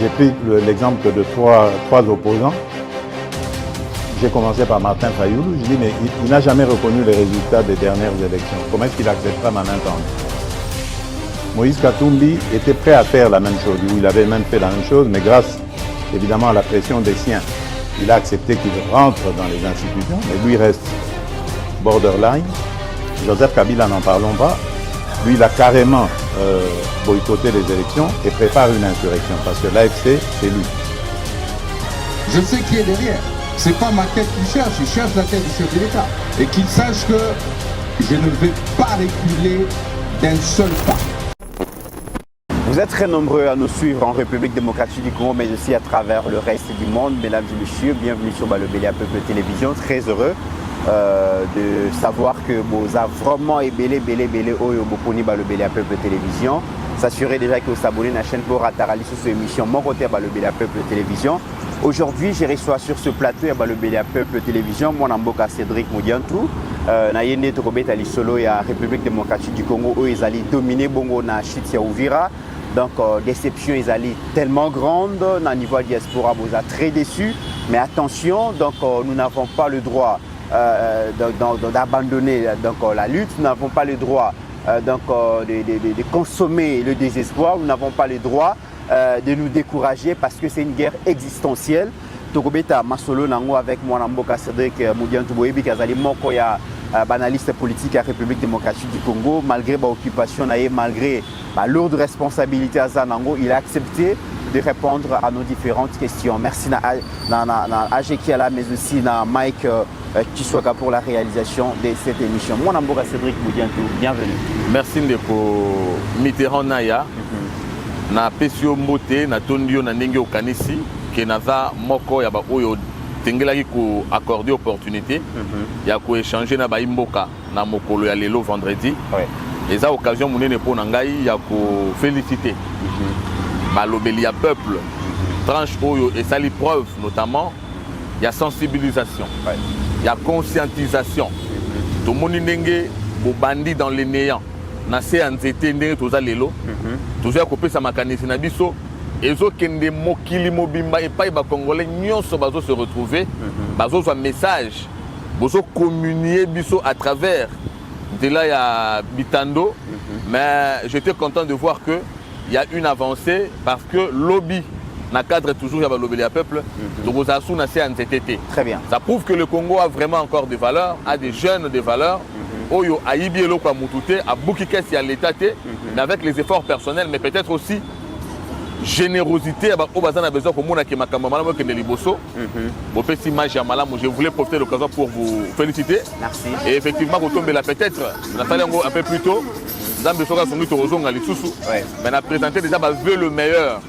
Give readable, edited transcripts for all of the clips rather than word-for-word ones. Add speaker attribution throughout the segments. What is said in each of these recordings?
Speaker 1: J'ai pris l'exemple de trois opposants. J'ai commencé par Martin Fayoulou. Je dis, mais il n'a jamais reconnu les résultats des dernières élections. Comment est-ce qu'il acceptera ma main tendue? Moïse Katumbi était prêt à faire la même chose. Il avait même fait la même chose, mais grâce évidemment à la pression des siens, il a accepté qu'il rentre dans les institutions, mais lui reste borderline. Joseph Kabila, n'en parlons pas. Lui, il a carrément boycotté les élections et prépare une insurrection parce que l'AFC, c'est lui.
Speaker 2: Je sais qui est derrière. C'est pas ma tête qu'il cherche, il cherche la tête du chef de l'État. Et qu'il sache que je ne vais pas reculer d'un seul pas.
Speaker 3: Vous êtes très nombreux à nous suivre en République démocratique du Congo, mais aussi à travers le reste du monde. Mesdames et messieurs, bienvenue sur Balobélia Peuple Télévision. Très heureux de savoir que vous avez vraiment belé Oyo Bokoni Balobélia Peuple Télévision. S'assurer déjà que vous abonnez à la chaîne pour Ratarali sur cette émission Mon côté Balobélia Peuple Télévision. Aujourd'hui, je reçois sur ce plateau à Balobélia Peuple Télévision, mon amboka Cédric Moudiantou. Na yende tokobeta lisolo ya République démocratique du Congo où ils allaient dominer bongo na chute ya Uvira. Donc déception ils allaient tellement grande na niveau diaspora vous a très déçu. Mais attention, donc nous n'avons pas le droit d'abandonner la lutte, nous n'avons pas le droit de consommer le désespoir, nous n'avons pas le droit de nous décourager parce que c'est une guerre existentielle. Tokobeta Masolo Nango avec moi Namboka Cédric Moudiantou Boyebi Kazali Moko ya analyste politique à la République démocratique du Congo, malgré l'occupation, malgré la lourde responsabilité à Zanango, il a accepté de répondre à nos différentes questions. Merci à Ajekiala, mais aussi à Mike Kiswaka pour la réalisation de cette émission. Moi, Namboka Cédric Moudiantou, bienvenue.
Speaker 4: Merci Ndeko Mitterrand Naya. Na pesio moté na tondio na ndenge okanisi ke naza moko ya ba oyo tengelaki ko accorder opportunité ya ko échanger na ba imboka na mokolo ya lelo vendredi. Et ça occasion monene po na ngai ya ko féliciter balobeli ya peuple tranche oyo et ça li preuve notamment ya sensibilisation, ya conscientisation. To moni ndenge bo bandi dans les néants. Na se anzete ndenge toza lelo toza kopesa makanisi na biso ezokende mokili mobimba epai ba congolais nyonso bazo se retrouver bazo un message bozo communier biso à travers de là ya bitando. Mais j'étais content de voir que il y a une avancée parce que lobby na cadre toujours ya balobeli ya peuple donc ozasu na se anzete.
Speaker 3: Très bien.
Speaker 4: Ça prouve que le Congo a vraiment encore des valeurs, a des jeunes des valeurs. Oyo ayibi eloko a mutute a bukikesi à l'état mais avec les efforts personnels mais peut-être aussi générosité au bazan a besoin komona ke makambo malamu ke liboso bo pesi magia malamu. Je voulais profiter de l'occasion pour vous féliciter.
Speaker 3: Merci.
Speaker 4: Et effectivement vous tombez là peut-être na tali ngo un peu plus tôt Zambe soka songi to rozonga lisusu mais na présenter déjà ba veut le meilleur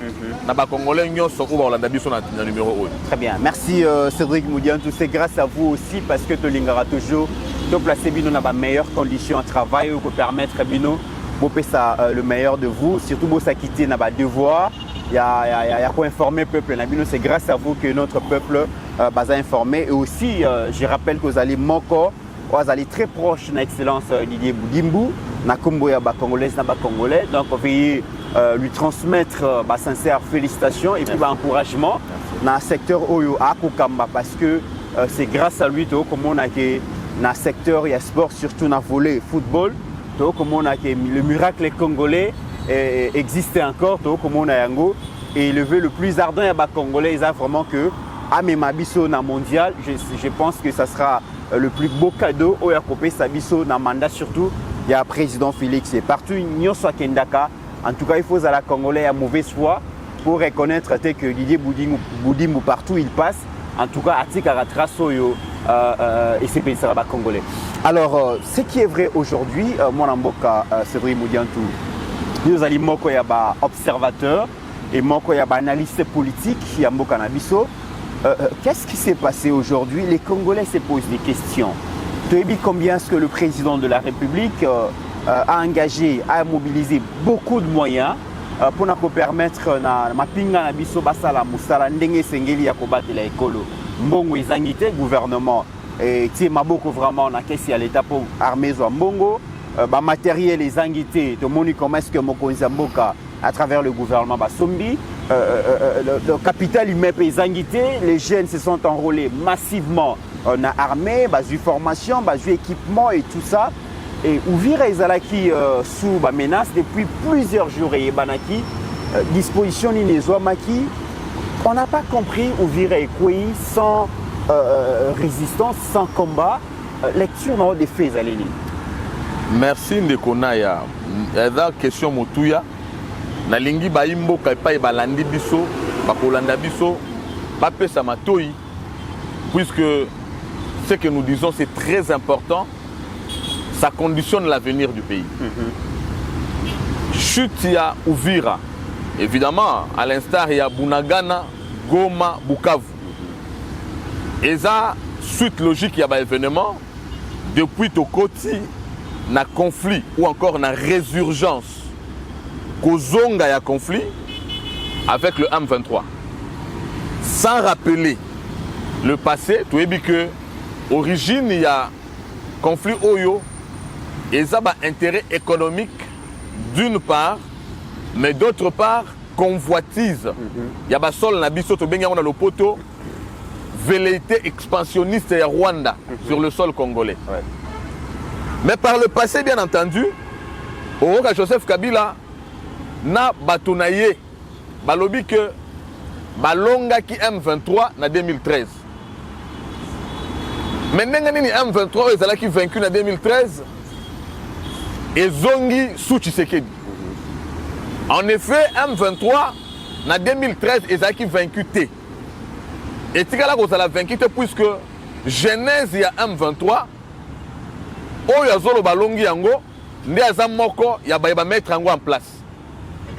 Speaker 4: na ba congolais nyonso ko ba olanda biso na numéro 1.
Speaker 3: Très bien. Merci Cédric Moudiantou, c'est grâce à vous aussi parce que Tolingara toujours de placer Bino dans les meilleures conditions de travail pour permettre Bino de faire le meilleur de vous, surtout pour s'acquitter dans les devoirs. Il y a quoi informer le peuple. C'est grâce à vous que notre peuple est informé. Et aussi, je rappelle que vous allez Moko, vous allez très proche de l'excellence Didier Boudimbu, na Kombo ya ba Congolais, na ba Congolais. Donc, veuillez lui transmettre sincères félicitations et puis encouragement dans le secteur Oyo Akukamba parce que c'est grâce à lui que on a été dans le secteur et sport, surtout dans le volet football, comme on a le miracle congolais existe encore, comme on a yango et le vœu le plus ardent à Congolais, ils ont vraiment que à Memabiso na mondial, je pense que ça sera le plus beau cadeau au Yakopé Sabiso na mandat surtout il y a président Félix et partout Nyon Kendaka. En tout cas, il faut à la Congolais à mauvaise foi pour reconnaître que Didier Boudimbu partout il passe. En tout cas, Atika Ratrasoyo et c'est pays congolais. Alors, ce qui est vrai aujourd'hui, mon amboka Cédric Moudiantou, nous allons moko ya ba observateur et moko ya analyste politique ya mboka na biso. Qu'est-ce qui s'est passé aujourd'hui? Les Congolais se posent des questions. Tu as vu combien est-ce que le président de la République a engagé, a mobilisé beaucoup de moyens pour nous permettre na mapinga na biso basala musala ndenge sengeli ya kobatela ekolo. Mbongo ezangité gouvernement et tie maboko vraiment na kesi ya l'état pour armée zo mbongo ba matériel ezangité to moni comment est-ce que mokonzi mboka à travers le gouvernement Basombi le capital humain ezangité, les jeunes se sont enrôlés massivement en armée, basu formation, basu équipement et tout ça. Et Uvira ezalaki sous menace depuis plusieurs jours et banaki disposition maki. On n'a pas compris Uvira Ekoué sans résistance, sans combat. Lecture dans des faits Zaleni.
Speaker 4: Merci Ndekonaya. La question motuya. Nalingi baimbo kaipa balandi biso, bakolanda biso, bapesa matoi, puisque ce que nous disons c'est très important. Ça conditionne l'avenir du pays. Chute ya Uvira, évidemment, à l'instar il y a Bunagana, Goma, Bukavu. Et ça, suite logique, il y a un événement, depuis Tokoti, na conflit ou encore na résurgence, Kozonga y a conflit avec le M23. Sans rappeler le passé, tu as vu que origine il y a conflit Oyo. Et ça a un intérêt économique d'une part, mais d'autre part, convoitise. Il y a un sol na biso to benga on a le poteau, velléité expansionniste à Rwanda sur le sol congolais. Ouais. Mais par le passé, bien entendu, Oroka Joseph Kabila na batonaye balobi que balonga ki M23 na 2013. Mais nengani ni M23 ezalaki vaincu na 2013. Et Zongi sous Tshisekedi. En effet, M23, en 2013, ils ont vaincu T. Et Tigala a vaincu T puisque Genèse il y a M23, où il y a Zolo Balongi Yango, il y a Moko, il y a mettre en place.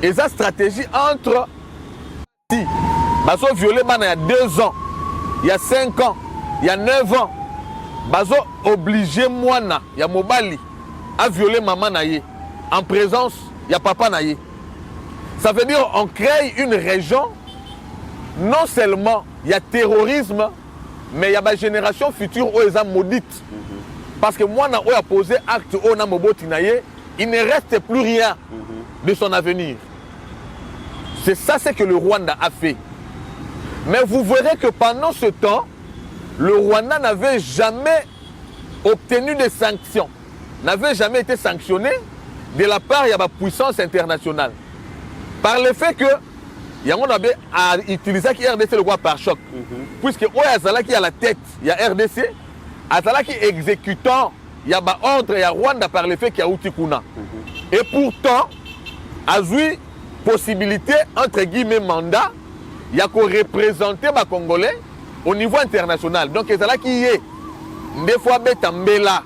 Speaker 4: Et sa stratégie entre si, Bazo violé il y a 2 ans, il y a 5 ans, il y a 9 ans, Bazo obligé Moana, il y a Mobali. A violé maman naïe en présence il y a papa naïe. Ça veut dire on crée une région, non seulement il y a terrorisme, mais il y a ma génération future où ils sont maudites. Parce que moi on a posé acte au Namoboti naïe, il ne reste plus rien de son avenir. C'est ça ce que le Rwanda a fait. Mais vous verrez que pendant ce temps, le Rwanda n'avait jamais obtenu des sanctions. N'avait jamais été sanctionné de la part de la puissance internationale. Par le fait que Yangon a utilisé RDC le roi par choc. Puisque Oyazala qui a la tête, il y a RDC, Azala qui exécutant, il y a ordre, il y a Rwanda par le fait qu'il y a Outikuna. Et pourtant, Azui, possibilité, entre guillemets, mandat, il y a qu'on représenter les Congolais au niveau international. Donc, Azala qui est, des fois, Betambela.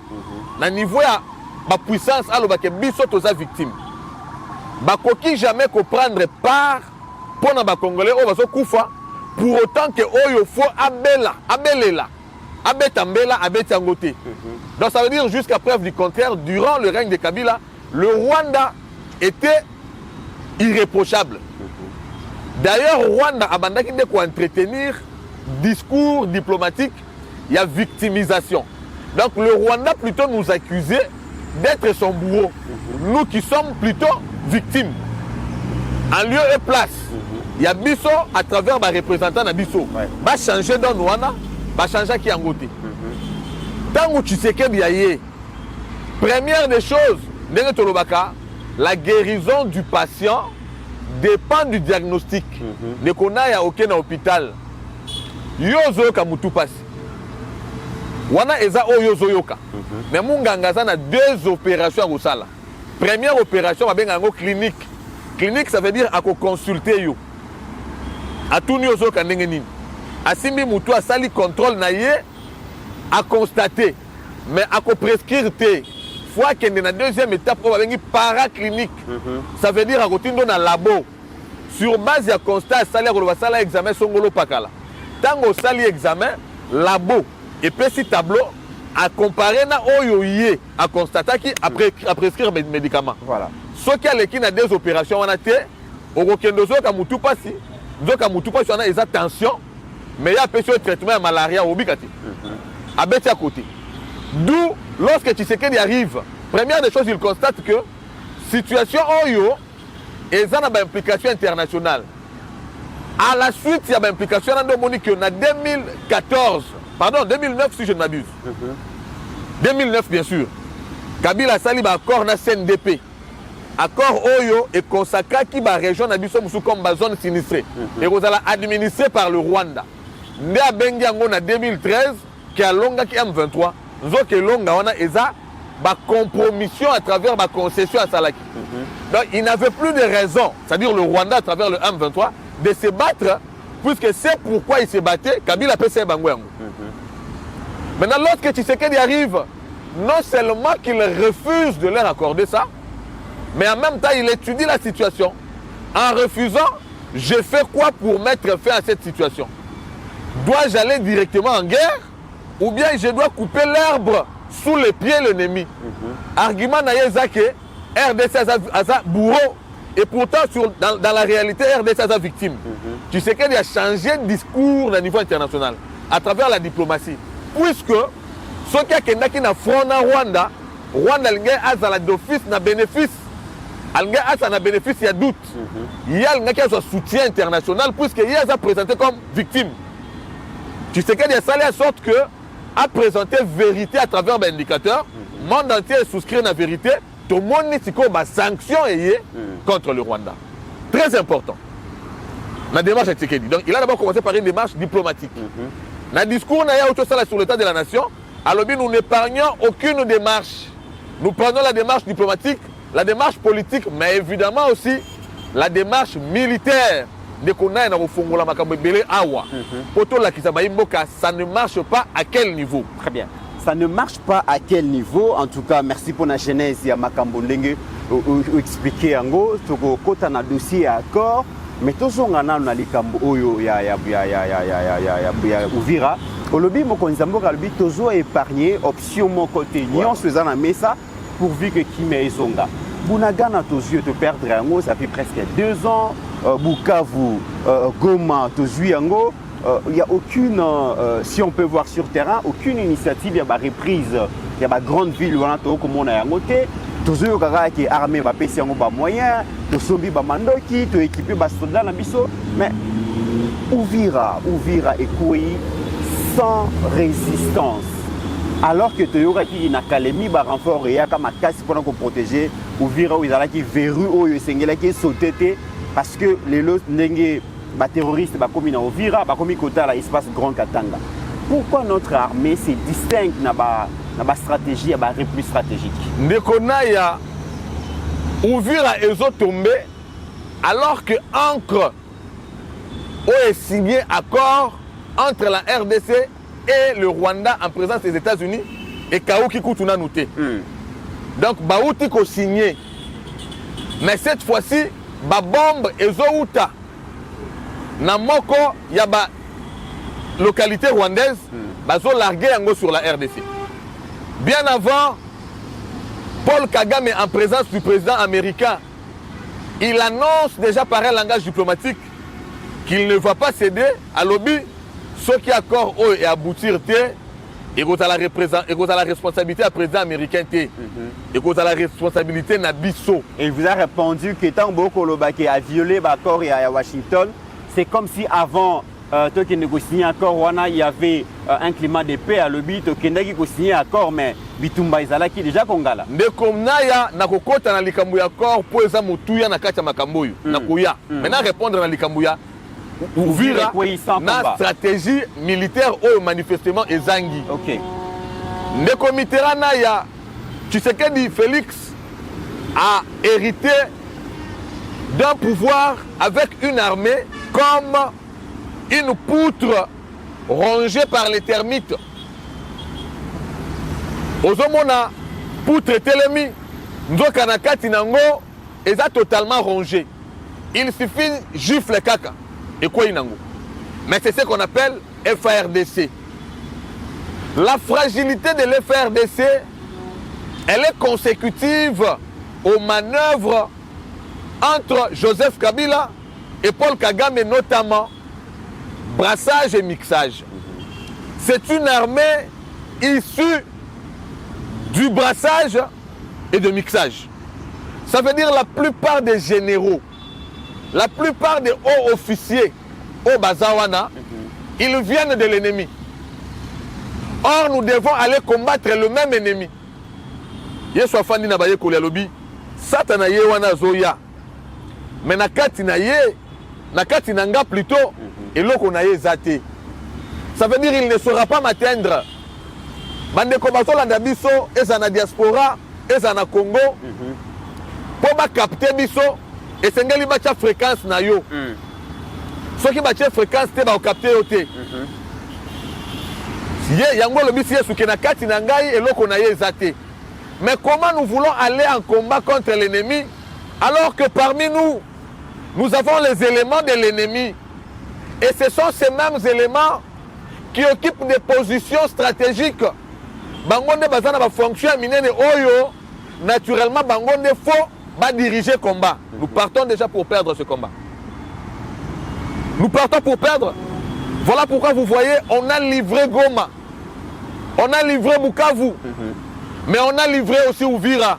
Speaker 4: Na niveau ya ba puissance alobake biso toza victime bakoki jamais comprendre part pour na ba congolais o bazo kufa pour autant que oyo faut abelela abetambela abetangote. Donc ça veut dire jusqu'à preuve du contraire, durant le règne de Kabila, le Rwanda était irréprochable. D'ailleurs Rwanda abandaki de quoi entretenir discours diplomatique, il y a victimisation. Donc le Rwanda plutôt nous accusait d'être son bourreau. Nous qui sommes plutôt victimes. En lieu et place, il y a Bisso à travers les représentants de Bisso. Va changer dans Rwanda, va changer qui en côté. Tant que tu sais que première des choses, la guérison du patient dépend du diagnostic. Ne connaît aucun hôpital. Yozo kamutu passe. Wana eza oyo zoyoka. Mais munganga na 2 opérations à Gosala. Première opération abenga clinique. Clinique ça veut dire à consulter yo. A tout nyozo ka ndenge nini. Asimbi mutu asali contrôle na ye à constater mais à prescrire te. Fois que na deuxième étape on abengi paraclinique. Ça veut dire à kotindo na labo. sur base ya constat sali ko basala examen songolo pakala tango sali examen labo et petit tableau à comparer na oyo yé à constater qui après à prescrire médicaments.
Speaker 3: Voilà.
Speaker 4: Ce qui a les qui na des opérations on a té au kendo zo ka mutu pasi zo ka mutu pasi on a des tension mais il y a un traitement à malaria au bikati. À bête à côté. D'où lorsque Tshisekedi arrive, première des choses il constate que situation oyo et ça a une implication internationale. À la suite, il y a une implication en 2014, pardon, 2009 si je ne m'abuse. 2009 bien sûr. Kabila a sali un accord na CNDP. Accord Oyo est consacré qui la région d'Abisso comme zone sinistrée. Et vous allez administré par le Rwanda. Né à Bengiango en 2013, qui a longa qui M23. Nous avons longa on a eza ba compromission à travers ma concession à Salaki. Donc il n'avait plus de raison, c'est-à-dire le Rwanda à travers le M23, de se battre, puisque c'est pourquoi il se battait, Kabila peut se battre. Maintenant, lorsque Tshisekedi arrive, non seulement qu'il refuse de leur accorder ça, mais en même temps, il étudie la situation. En refusant, je fais quoi pour mettre fin à cette situation? Dois-je aller directement en guerre ou bien je dois couper l'herbe sous les pieds de l'ennemi? Argument n'a que RDC a bourreau et pourtant dans la réalité RDC a victime. Tu sais qu'il a changé de discours au niveau international à travers la diplomatie. Puisque ceux qui ont un front en Rwanda, Rwanda a la d'office na bénéfice. A un bénéfice, il y a doute. Il y a un soutien international puisqu'il a présenté comme victime. Tu sais qu'il y a ça en sorte que a présenté vérité à travers l'indicateur. Le monde entier souscrit à la vérité. Tout le monde a sanction contre le Rwanda. Très important. La démarche est Tshisekedi. Donc il a d'abord commencé par une démarche diplomatique. Dans le discours sur l'état de la nation, alors nous n'épargnons aucune démarche. Nous prenons la démarche diplomatique, la démarche politique, mais évidemment aussi la démarche militaire. Ça ne marche pas à quel niveau?
Speaker 3: Très bien. Ça ne marche pas à quel niveau? En tout cas, merci pour la genèse. Il y a Makambo Ndenge expliquer en gros. Quand on a dossier à accord, mais tout ce qu'on a dans les cambo oyo ya Uvira. Au lobby, mon konzambo kalbi toujours épargné option mon côté. Nyon se zana mesa pourvu que qui met zonga. Bunagana tos yeux te perdre en gros, ça fait presque 2 ans. Bukavu, Goma, Tozuyango, il n'y a aucune, si on peut voir sur terrain, aucune initiative, il y a une reprise, il y a une grande ville, comme on a un côté, Tozuyoka qui est armé, va payer un moyen, Tosobi, Mandoki, tu équipé, soldats, mais Uvira est couillé sans résistance. Alors que tu as une académie, un renfort, il y a comme un casse pour protéger Uvira, il y a qui verrou, il y a qui sauté. Parce que les terroristes sont commis dans Uvira, sont commis dans l'espace Grand Katanga. Pourquoi notre armée se distingue dans la stratégie, dans la repli stratégique?
Speaker 4: Ndekonaya, Uvira est tombé alors que l'encre est signé accord entre la RDC et le Rwanda en présence des États-Unis et Kaouki Koutuna Nouté. Donc, Baouti a signé. Mais cette fois-ci, ba bombe ezouta na moko ya ba localité rwandaise bazo larguer yango sur la RDC. Bien avant, Paul Kagame en présence du président américain, il annonce déjà par un langage diplomatique qu'il ne va pas céder à lobby ce qui accord et aboutir et qu'on a la responsabilité à président américain et qu'on a la responsabilité na biso.
Speaker 3: Et il vous a répondu que tant que a violé l'accord à Washington, c'est comme si avant toi qui négociait un accord, il y avait un climat de paix à l'obit, qui a signé un accord, mais Bitumba Izala qui déjà Kongala.
Speaker 4: Mais comme Naya n'a pas na likambu accord pour les amoutuya na kacha makamboyu na kuya. Maintenant répondre na likambuya. Uvira na stratégie militaire ou manifestement ezangi.
Speaker 3: OK.
Speaker 4: Ndeko Mitterrand ya Tshisekedi Félix a hérité d'un pouvoir avec une armée comme une poutre rongée par les termites. Ozomona poutre telemi nzoka na kati nango eza totalement rongée. il suffit gifle kaka et quoi inango. Mais c'est ce qu'on appelle FARDC. La fragilité de l'FARDC, elle est consécutive aux manœuvres entre Joseph Kabila et Paul Kagame, notamment brassage et mixage. C'est une armée issue du brassage et de mixage. Ça veut dire la plupart des généraux, la plupart des hauts officiers au Bazawana, ils viennent de l'ennemi. Or, nous devons aller combattre le même ennemi. Yesu afandi na baye kolia lobi, Satana ye wana zoya. Mais nakati na ye, nakati nanga plutôt, et loko na ye zate. Ça veut dire il ne saura pas m'atteindre. Bande kobaso landa biso, eza na diaspora, eza na Congo. Pour ba capter biso, et sengeli bacha fréquence na yo. Ceux qui bacha fréquence te ba capter yo te. Ye yango lobi si Yesu ke na kati na ngai eloko na ye zate. Mais comment nous voulons aller en combat contre l'ennemi alors que parmi nous, nous avons les éléments de l'ennemi. Et ce sont ces mêmes éléments qui occupent des positions stratégiques. Bangonde bazana ba fonction minene oyo, naturellement bangonde faut ba diriger combat. Nous partons déjà pour perdre ce combat. Nous partons pour perdre. Voilà pourquoi vous voyez, on a livré Goma. On a livré Bukavu. Mais on a livré aussi Uvira.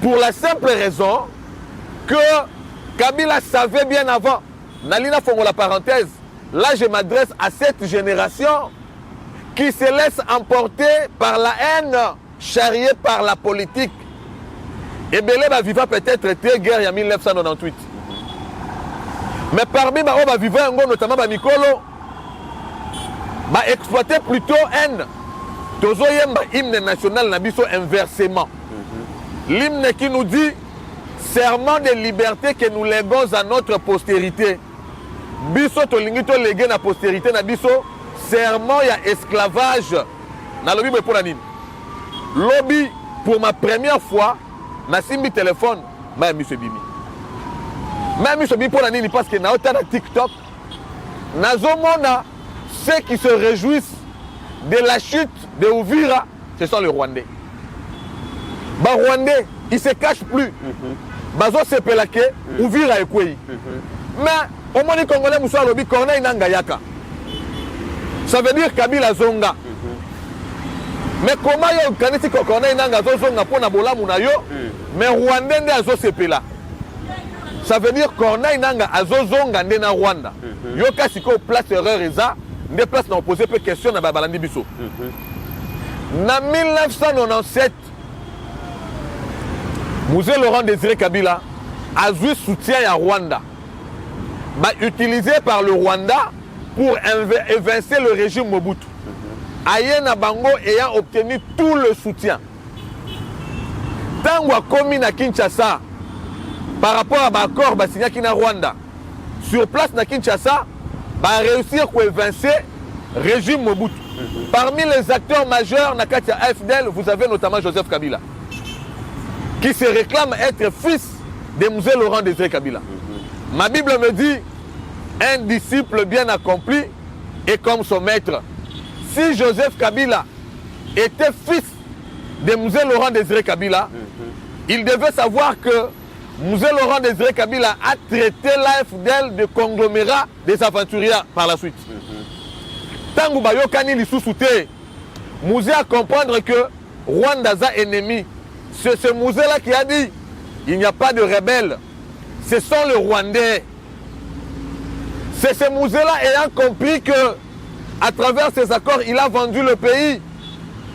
Speaker 4: Pour la simple raison que Kabila savait bien avant. Nalina Fongo la parenthèse. Là, je m'adresse à cette génération qui se laisse emporter par la haine, charriée par la politique. Et Belé va vivre peut-être très guerre en 1998. Mais parmi eux va vivre notamment Mikolo, va exploiter plutôt haine. Tozo yemba hymne national nabiso inversement. L'hymne qui nous dit serment de liberté que nous léguons à notre postérité. Biso tolingi to légué na postérité na biso serment ya esclavage. Na lobi pour la nini. Lobby pour ma première fois na simbi téléphone ma monsieur Bimi. Même monsieur Bimi pour la nini parce que na ota na TikTok nazomona ceux qui se réjouissent de la chute de Uvira, ce sont les Rwandais. Bah Rwandais, ils ne se cachent plus. Bazo se pelake, Uvira et Kwei. Mais au moins les Congolais Moussa Lobi, Corneille Nangayaka. Ça veut dire Kabila Zonga. Mais comment yo kanisi Corneille Nanga Zonga pour Nabola Mounayo, mais Rwandais ne azo se pela. Ça veut dire Corneille Nanga azo Zonga na Rwanda. Yo kasiko place erreur eza. Des places n'ont posé peu de questions dans Babalandi Bisso. En 1997, Musée Laurent Désiré Kabila a eu soutien à Rwanda. Utilisé par le Rwanda pour évincer le régime Mobutu. Ayena Bango ayant obtenu tout le soutien. Tango a commis à Kinshasa par rapport à l'accord signé à Rwanda. Sur place à Kinshasa, va réussir à évincer le régime Mobutu. Parmi les acteurs majeurs dans la AFDL, vous avez notamment Joseph Kabila, qui se réclame être fils de Musée Laurent Désiré Kabila. Ma Bible me dit, un disciple bien accompli est comme son maître. Si Joseph Kabila était fils de Musée Laurent Désiré Kabila, il devait savoir que Musée Laurent Désiré Kabila a traité l'AFDL de conglomérat des aventuriers par la suite. Tango Bayokani Lissousouté, Musée à comprendre que Rwanda est ennemi. C'est ce Musée-là qui a dit il n'y a pas de rebelles. Ce sont les Rwandais. C'est ce Musée-là ayant compris que à travers ces accords, il a vendu le pays.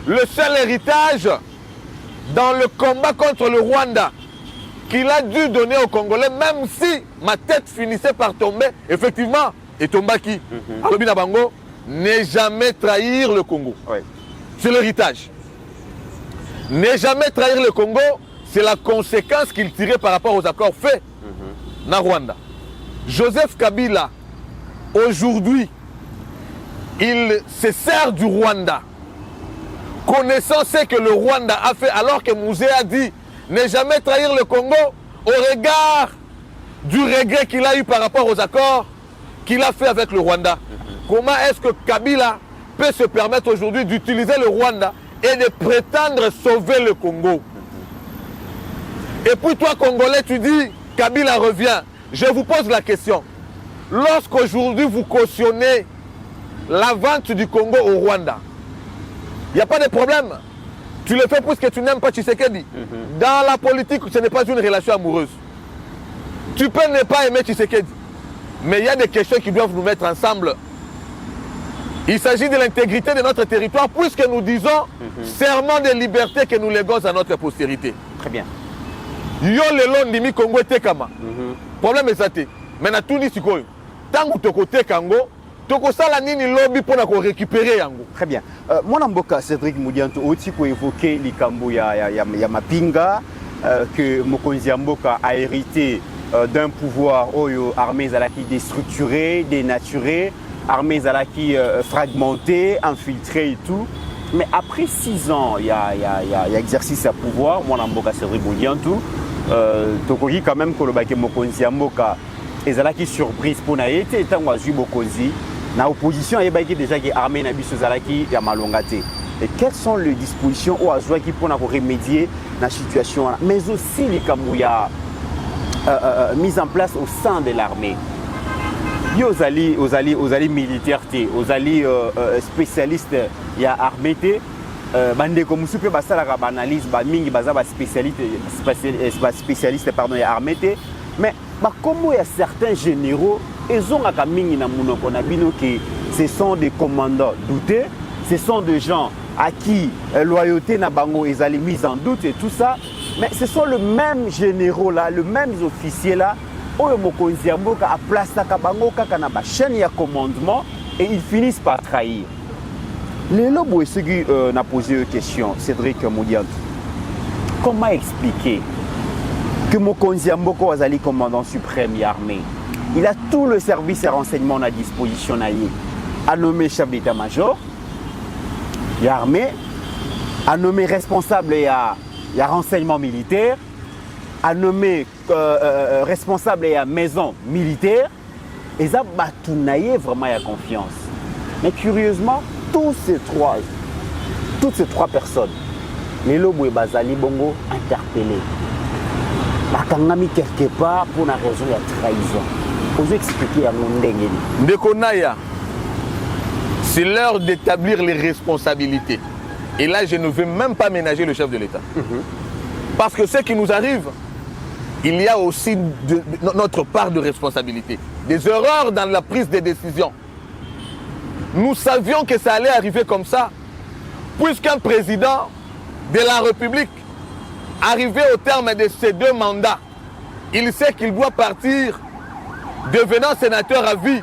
Speaker 4: Le seul héritage dans le combat contre le Rwanda qu'il a dû donner aux Congolais, même si ma tête finissait par tomber, effectivement, et Tombaki, Alobina Bango, ne jamais trahir le Congo.
Speaker 3: Oui.
Speaker 4: C'est l'héritage. Ne jamais trahir le Congo, c'est la conséquence qu'il tirait par rapport aux accords faits dans Rwanda. Joseph Kabila, aujourd'hui, il se sert du Rwanda, connaissant ce que le Rwanda a fait, alors que Musée a dit ne jamais trahir le Congo au regard du regret qu'il a eu par rapport aux accords qu'il a fait avec le Rwanda. Comment est-ce que Kabila peut se permettre aujourd'hui d'utiliser le Rwanda et de prétendre sauver le Congo? Et puis toi, Congolais, tu dis, Kabila revient. Je vous pose la question. Lorsqu'aujourd'hui vous cautionnez la vente du Congo au Rwanda, il n'y a pas de problème. Tu le fais puisque tu n'aimes pas Tshisekedi. Dans la politique, ce n'est pas une relation amoureuse. Tu peux ne pas aimer Tshisekedi. Mais il y a des questions qui doivent nous mettre ensemble. Il s'agit de l'intégrité de notre territoire puisque nous disons serment de liberté que nous léguons à notre postérité.
Speaker 3: Très bien.
Speaker 4: Yo lelo ndimi Congo etekama. Problème est ça. Mais na tout ni sikoyo. Tangu tokote Congo, tokosala nini lobby pour na ko récupérer yango.
Speaker 3: Très bien. Mon mboka Cédric Mudianto aussi ko évoquer likambo ya mapinga que Mokonzi Mboka a hérité d'un pouvoir oyo armée zalaki déstructuré, dénaturé, armée zalaki fragmentée, infiltrée et tout. Mais après 6 ans, il y a exercice à pouvoir, mon mboka Cédric Mudianto, tokoki quand même ko lobaki Mokonzi Mboka ezalaki surprise pour na été tant wa Mokonzi na opposition ayebaki déjà que armée na biso zalaki ya malongate. Et quelles sont les dispositions au azwaki pour na remédier la situation là, mais aussi les kamouya mise en place au sein de l'armée. Aux alliés militaires, aux alliés spécialistes, il y a armée. Bande comme si peut passer la analyse, mingi baza spécialiste pardon, il y a armée. Mais comment il y a certains généraux, ils ont un mingi na munoko na bino que ce sont des commandants doutés, ce sont des gens à qui loyauté na bango ils allaient mise en doute et tout ça. Mais ce sont les mêmes généraux là, les mêmes officiers là, oyo Mokonzi Mboka a placé bango kaka na ba chaîne ya commandement et ils finissent par trahir. Les lobos et ceux qui n'a posé une question, Cédric Mudianto. Comment expliquer que Mokonzi Mboka Wazali commandant suprême et armée, il a tout le service et renseignement à disposition à nommer chef d'état-major, il y a armée, à nommer responsable et à renseignement militaire, à nommer responsable et à maison militaire, et ça batounaye vraiment à confiance. Mais curieusement, toutes ces trois personnes, les lobos et Bazali Bongo interpellés, bakangami quelque part pour la raison de trahison. Vous expliquer à mon ndengeli.
Speaker 4: Ndekonaya, c'est l'heure d'établir les responsabilités. Et là, je ne veux même pas ménager le chef de l'État. Parce que ce qui nous arrive, il y a aussi notre part de responsabilité. Des erreurs dans la prise de décision. Nous savions que ça allait arriver comme ça, puisqu'un président de la République, arrivé au terme de ses 2 mandats, il sait qu'il doit partir, devenant sénateur à vie.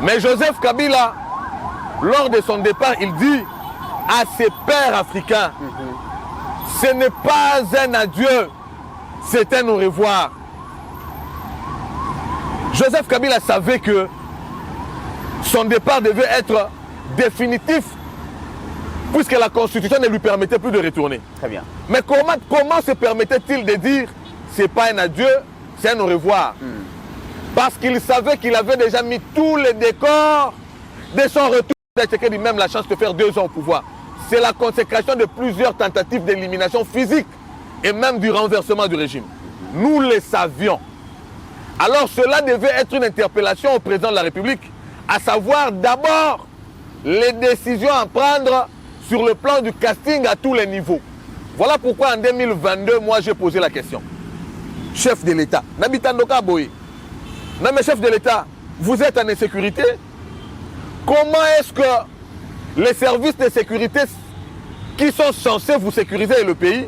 Speaker 4: Mais Joseph Kabila, lors de son départ, il dit à ses pairs africains, ce n'est pas un adieu, c'est un au revoir. Joseph Kabila savait que son départ devait être définitif, puisque la Constitution ne lui permettait plus de retourner.
Speaker 3: Très bien.
Speaker 4: Mais comment se permettait-il de dire c'est pas un adieu, c'est un au revoir? Parce qu'il savait qu'il avait déjà mis tous les décors de son retour. Il a même la chance de faire 2 ans au pouvoir. C'est la consécration de plusieurs tentatives d'élimination physique et même du renversement du régime. Nous le savions. Alors cela devait être une interpellation au président de la République, à savoir d'abord les décisions à prendre sur le plan du casting à tous les niveaux. Voilà pourquoi en 2022, moi j'ai posé la question. Chef de l'État, Nabitandoka Boye, non mais chef de l'État, vous êtes en insécurité. Comment est-ce que les services de sécurité qui sont censés vous sécuriser le pays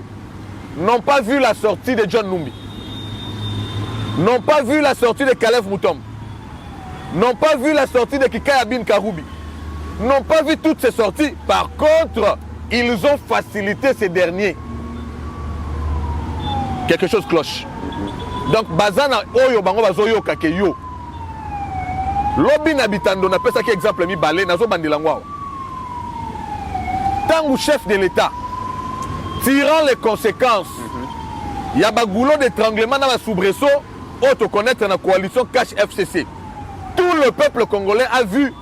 Speaker 4: n'ont pas vu la sortie de John Numbi, n'ont pas vu la sortie de Kalev Moutom, n'ont pas vu la sortie de Kikaya Bin Karoubi, n'ont pas vu toutes ces sorties. Par contre, ils ont facilité ces derniers. Quelque chose cloche. Donc, Bazana Oyo Bango Bazoyo Kakeyo. Lobby Nabitando n'a pas ça qui exemple mi balé, Nazo Bandilangwa. Tant que chef de l'État, tirant les conséquences, il y a un goulot d'étranglement dans la soubresaut, autoconnaître la coalition Cash FCC. Tout le peuple congolais a vu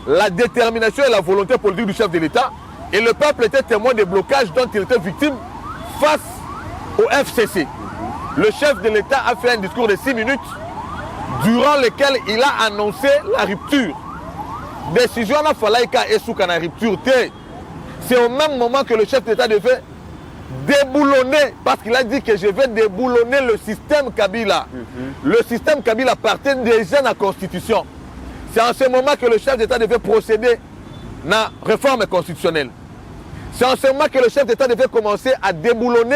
Speaker 4: la détermination et la volonté politique du chef de l'État et le peuple était témoin des blocages dont il était victime face au FCC. Le chef de l'État a fait un discours de 6 minutes durant lequel il a annoncé la rupture. Décision n'a fallu qu'à la rupture. C'est au même moment que le chef d'État devait déboulonner, parce qu'il a dit que je vais déboulonner le système Kabila. Le système Kabila appartient déjà à la Constitution. C'est en ce moment que le chef d'État devait procéder à la réforme constitutionnelle. C'est en ce moment que le chef d'État devait commencer à déboulonner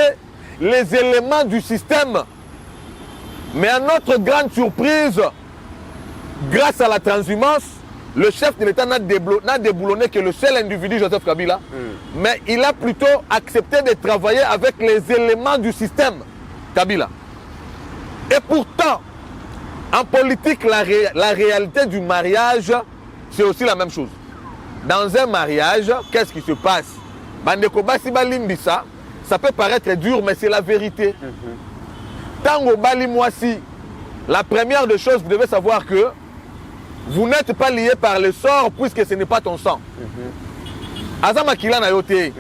Speaker 4: les éléments du système. Mais à notre grande surprise, grâce à la transhumance, le chef de l'État n'a déboulonné que le seul individu, Joseph Kabila, mais il a plutôt accepté de travailler avec les éléments du système Kabila. Et pourtant, en politique, la réalité du mariage, c'est aussi la même chose. Dans un mariage, qu'est-ce qui se passe? Ça peut paraître dur, mais c'est la vérité. Tango Bali Moisi, la première des choses, vous devez savoir que vous n'êtes pas lié par le sort puisque ce n'est pas ton sang. Azama Kila Nayote.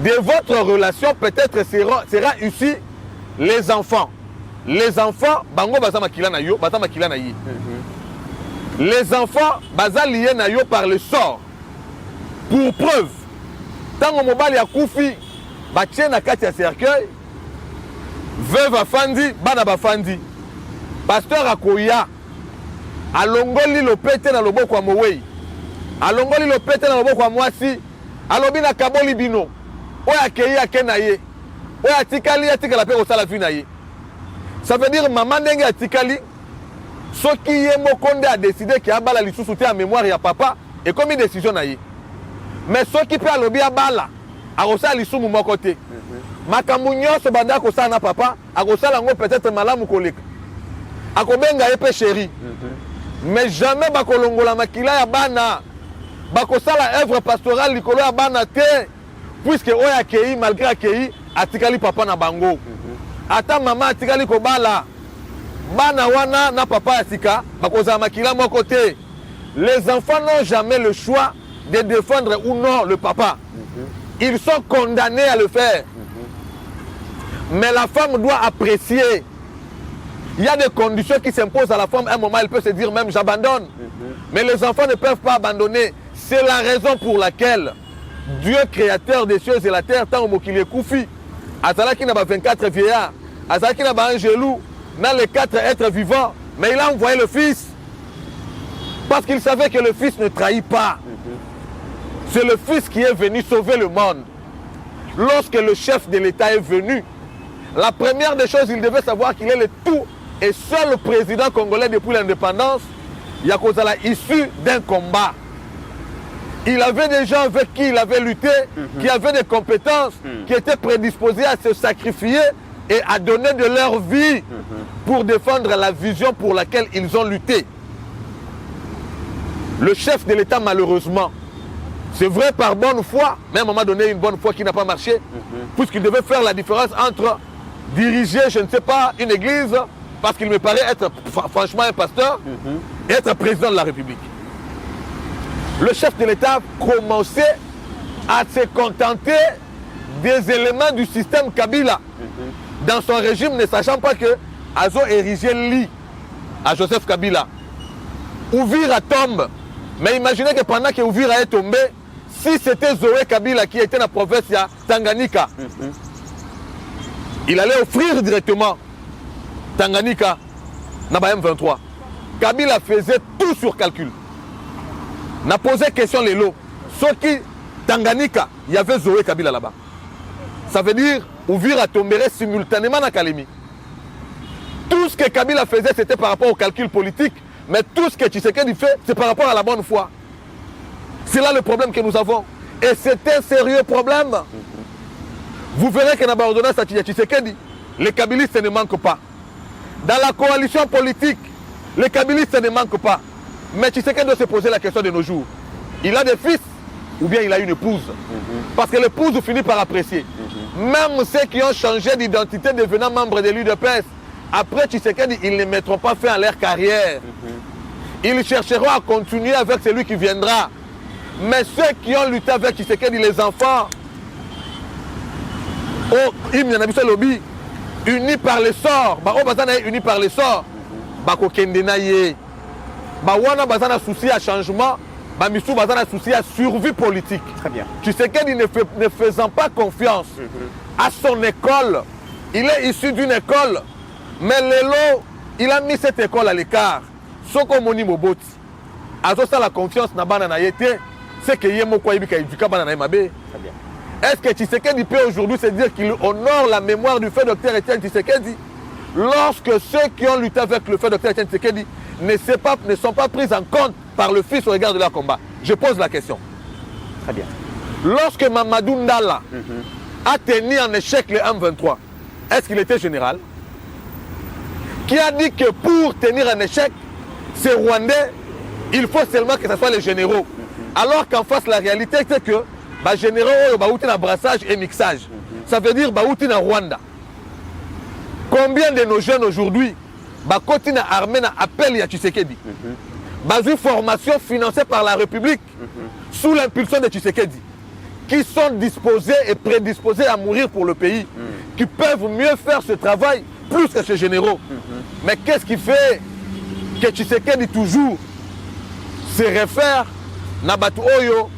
Speaker 4: De votre relation, peut-être sera ici les enfants. Les enfants, Bango Bazama Kila Nayo, Bazama Kila Nayi. Les enfants, Baza lié Nayo par le sort. Pour preuve, Tango Mobali a Koufi, Batien na Katia cercueil, veuve Afandi, Bana Bafandi, pasteur Akoya, alongoli lopete na loboko ya Mowei, alongoli lopete na loboko ya mwasi, alobi na kaboli bino, oyo akei ake na ye, oyo atikali atikala pe kosala vi na ye. Ça veut dire maman ndenge atikali, soki ye moko nde a décidé ki abala lisusu te ya mémoire ya papa, et comme décision na ye. Mais soki pe alobi abala, akosala lisumu moko te. Makambo nyonso banda kosala na papa, akosala yango peut-être malamu koleka. Akobenga ye pe chéri. Mais jamais bakolongola makila ya bana. Bakosala œuvre pastorale likolo ya bana te. Puisque oya akei, malgré akei, atikali papa na bango. Ata mama atikali kobala. Bana wana na papa atika, bakozala makila moko te. Les enfants n'ont jamais le choix de défendre ou non le papa. Ils sont condamnés à le faire. Mais la femme doit apprécier. Il y a des conditions qui s'imposent à la femme. À un moment, elle peut se dire même j'abandonne. Mais les enfants ne peuvent pas abandonner. C'est la raison pour laquelle Dieu, créateur des cieux et la terre, tant au qu'il est Koufi, Azalaki n'a pas 24 vieillards, Azalaki n'a pas un gelou, n'a les 4 êtres vivants, mais il a envoyé le Fils. Parce qu'il savait que le Fils ne trahit pas. C'est le Fils qui est venu sauver le monde. Lorsque le chef de l'État est venu, la première des choses, il devait savoir qu'il est le tout et seul président congolais depuis l'indépendance. Yakozala issu d'un combat. Il avait des gens avec qui il avait lutté, qui avaient des compétences, qui étaient prédisposés à se sacrifier et à donner de leur vie pour défendre la vision pour laquelle ils ont lutté. Le chef de l'État, malheureusement, c'est vrai par bonne foi, mais à un moment donné, une bonne foi qui n'a pas marché, puisqu'il devait faire la différence entre diriger, je ne sais pas, une église, parce qu'il me paraît être franchement un pasteur, et être président de la République. Le chef de l'État commençait à se contenter des éléments du système Kabila dans son régime, ne sachant pas que Azo érigeait lit à Joseph Kabila. Ouvira tombe. Mais imaginez que pendant que Ouvira est tombé, si c'était Zoé Kabila qui était dans la province de Tanganyika, il allait offrir directement Tanganyika dans la M23. Kabila faisait tout sur calcul. N'a posé question les lots. Ceux qui, Tanganyika, il y avait Zoé Kabila là-bas. Ça veut dire, Ouvira tomberait simultanément dans Kalemi. Tout ce que Kabila faisait, c'était par rapport au calcul politique. Mais tout ce que Tshisekedi fait, c'est par rapport à la bonne foi. C'est là le problème que nous avons. Et c'est un sérieux problème. Vous verrez que dans l'ordonnance à Tshisekedi, les kabilistes ne manquent pas. Dans la coalition politique, les kabilistes ne manquent pas. Mais Tshisekedi doit se poser la question de nos jours. Il a des fils ou bien il a une épouse. Parce que l'épouse finit par apprécier. Même ceux qui ont changé d'identité devenant membres de l'UDPS, après Tshisekedi, ils ne mettront pas fin à leur carrière. Ils chercheront à continuer avec celui qui viendra. Mais ceux qui ont lutté avec Tshisekedi, les enfants, unis par le sort, unis par le sort, wana souci à changement, souci à survie politique.
Speaker 3: Très bien.
Speaker 4: Tshisekedi ne faisant pas confiance à son école, il est issu d'une école, mais Lelo, il a mis cette école à l'écart. Soko moni moboti. Azo ça la confiance na bana na yete, c'est que yemo kwa ibika eduka bana na mabe.
Speaker 3: Très bien.
Speaker 4: Est-ce que Tshisekedi peut aujourd'hui se dire qu'il honore la mémoire du fait Dr Etienne Tshisekedi lorsque ceux qui ont lutté avec le fait Dr Etienne Tshisekedi ne sont pas pris en compte par le fils au regard de leur combat? Je pose la question.
Speaker 3: Très bien.
Speaker 4: Lorsque Mamadou Ndala a tenu en échec le M23, est-ce qu'il était général? Qui a dit que pour tenir un échec, ces Rwandais, il faut seulement que ce soit les généraux. Alors qu'en face, la réalité, c'est que les généraux ont un brassage et mixage. Ça veut dire qu'ils sont Rwanda. Combien de nos jeunes aujourd'hui ont armé appel à Tshisekedi? Une formation financée par la République sous l'impulsion de Tshisekedi, qui sont disposés et prédisposés à mourir pour le pays, qui peuvent mieux faire ce travail plus que ces généraux. Mais qu'est-ce qui fait que Tshisekedi toujours se réfère na batu oyo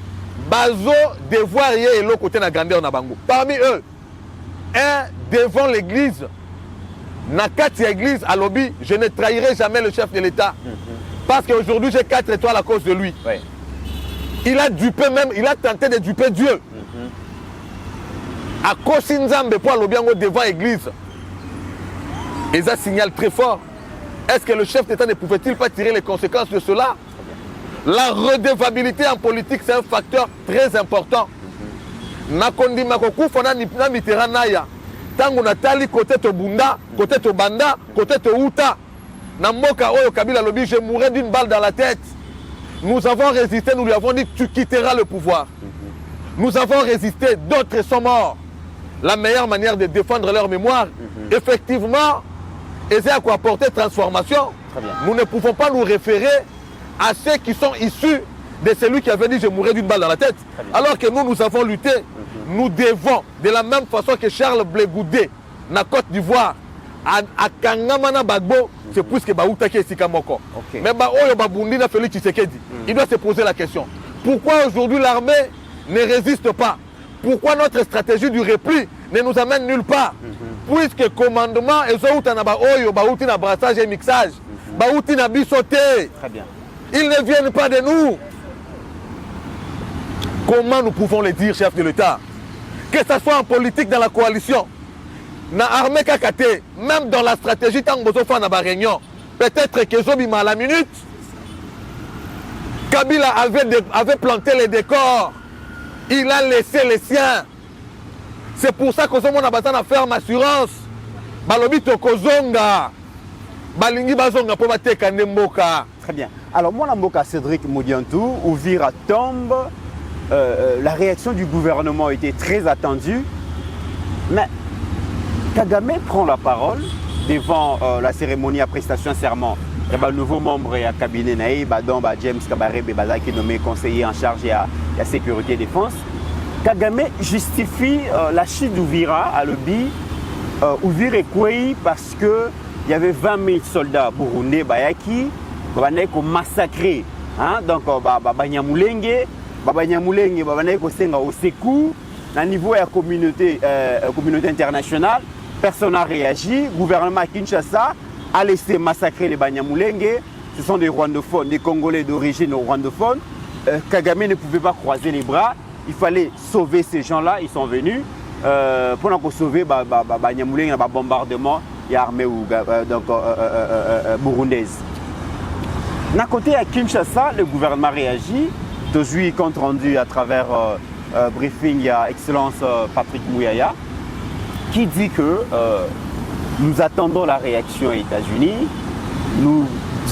Speaker 4: bazo devoir yé elo côté na grandeur na bango? Parmi eux, un devant l'église, na kati église à lobby, je ne trahirai jamais le chef de l'État. Parce qu'aujourd'hui j'ai 4 étoiles à cause de lui.
Speaker 3: Ouais.
Speaker 4: Il a dupé même, il a tenté de duper Dieu. À Kosinzambe pour lobby devant l'église. Et ça signale très fort. Est-ce que le chef d'État ne pouvait-il pas tirer les conséquences de cela? La redevabilité en politique, c'est un facteur très important. Nakondi Makoku, Fona Nipna Miteranaya. Tango Natali, côté Tobunda, côté Tobanda, côté Touta. Namoka Oyo Kabila Lobi, je mourrai d'une balle dans la tête. Nous avons résisté, nous lui avons dit tu quitteras le pouvoir. Nous avons résisté, d'autres sont morts. La meilleure manière de défendre leur mémoire, effectivement, c'est à quoi apporter transformation. Nous ne pouvons pas nous référer à ceux qui sont issus de celui qui avait dit je mourrai d'une balle dans la tête. Alors que nous avons lutté, nous devons, de la même façon que Charles Blé Goudé, na Côte d'Ivoire, à Kangamana Bagbo, c'est plus que Baoutake et Sikamoko. Mais Baoyo Babundi na Félix Tshisekedi, il doit se poser la question. Pourquoi aujourd'hui l'armée ne résiste pas? Pourquoi notre stratégie du repli ne nous amène nulle part? Puisque commandement et Baouti na brassage et mixage, Baouti na bisoté.
Speaker 3: Très bien.
Speaker 4: Ils ne viennent pas de nous. Comment nous pouvons le dire, chef de l'État? Que ce soit en politique, dans la coalition, dans l'armée Kakate, même dans la stratégie, tant que vous avez une réunion, peut-être que Zobima à la minute, Kabila avait planté les décors. Il a laissé les siens. C'est pour ça que nous avons besoin de faire assurance. Balobi tokozonga. Balingi bazonga pour bateka nemboka.
Speaker 3: Très bien. Alors, moi, Namboka Cédric Modiantou, Ouvira tombe. La réaction du gouvernement a été très attendue. Mais Kagame prend la parole devant la cérémonie à prestation de serment. Il y a un nouveau membre du cabinet, James Kabarebe, qui est nommé conseiller en charge de la sécurité et défense. Kagame justifie la chute d'Ouvira à l'Obi. Ouvira est quoi parce qu'il y avait 20 000 soldats burundais qui ont massacré. Donc, Banyamulenge, au secours, à niveau de la communauté internationale, personne n'a réagi. Le gouvernement Kinshasa a laissé massacrer les Banyamulenge. Ce sont des rwandophones, des Congolais d'origine rwandophone. Kagame ne pouvait pas croiser les bras. Il fallait sauver ces gens-là. Ils sont venus pour sauver Banyamulenge dans le bombardement de l'armée burundaise. D'un côté, à Kinshasa, le gouvernement réagit. Aujourd'hui, compte rendu à travers briefing, il y a Excellence Patrick Mouyaya qui dit que nous attendons la réaction aux États-Unis. Nous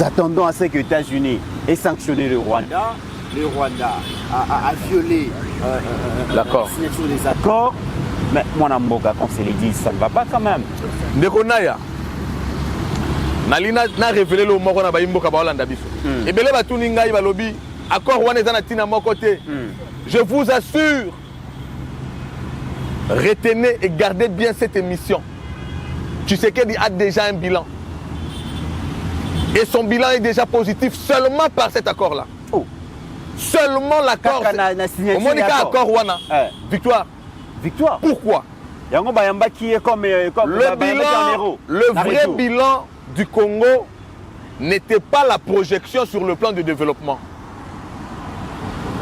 Speaker 3: attendons à ce que les États-Unis aient sanctionné le Rwanda. Le Rwanda a violé la signature des accords. Mais moi, Namboka, comme c'est les dit, ça ne va pas quand même.
Speaker 4: Ndekonaya, nalina na révélé le moko na bayimboka ba Hollanda biso ebele batuni ngai balobi accord wana eza na tina moko te je vous assure retenez et gardez bien cette émission Tshisekedi a déjà un bilan et son bilan est déjà positif seulement par cet accord là seulement l'accord au Monica accord wana victoire pourquoi le vrai bilan du Congo n'était pas la projection sur le plan de développement.